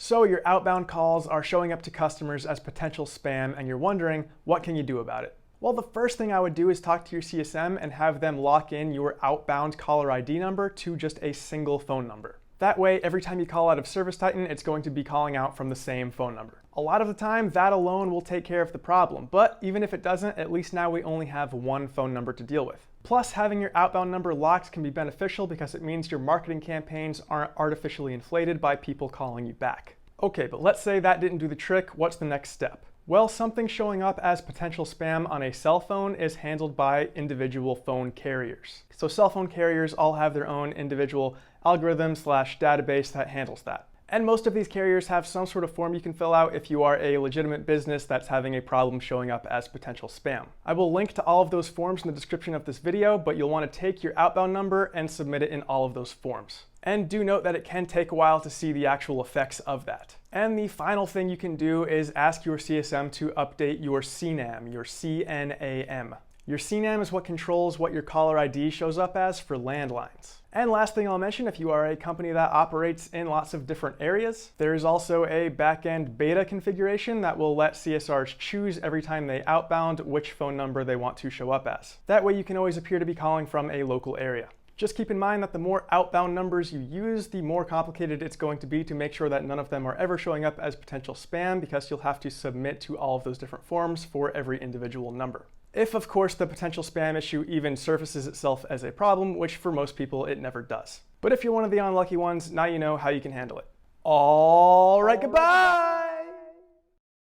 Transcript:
So your outbound calls are showing up to customers as potential spam and you're wondering, what can you do about it? Well, the first thing I would do is talk to your CSM and have them lock in your outbound caller ID number to just a single phone number. That way, every time you call out of ServiceTitan, it's going to be calling out from the same phone number. A lot of the time, that alone will take care of the problem, but even if it doesn't, at least now we only have one phone number to deal with. Plus, having your outbound number locked can be beneficial because it means your marketing campaigns aren't artificially inflated by people calling you back. Okay, but let's say that didn't do the trick. What's the next step? Well, something showing up as potential spam on a cell phone is handled by individual phone carriers. So cell phone carriers all have their own individual algorithm/database that handles that. And most of these carriers have some sort of form you can fill out if you are a legitimate business that's having a problem showing up as potential spam. I will link to all of those forms in the description of this video, but you'll want to take your outbound number and submit it in all of those forms. And do note that it can take a while to see the actual effects of that. And the final thing you can do is ask your CSM to update your CNAM, your CNAM. Your CNAM is what controls what your caller ID shows up as for landlines. And last thing I'll mention, if you are a company that operates in lots of different areas, there is also a backend beta configuration that will let CSRs choose every time they outbound which phone number they want to show up as. That way you can always appear to be calling from a local area. Just keep in mind that the more outbound numbers you use, the more complicated it's going to be to make sure that none of them are ever showing up as potential spam, because you'll have to submit to all of those different forms for every individual number. If, of course, the potential spam issue even surfaces itself as a problem, which for most people it never does. But if you're one of the unlucky ones, now you know how you can handle it. All right, goodbye!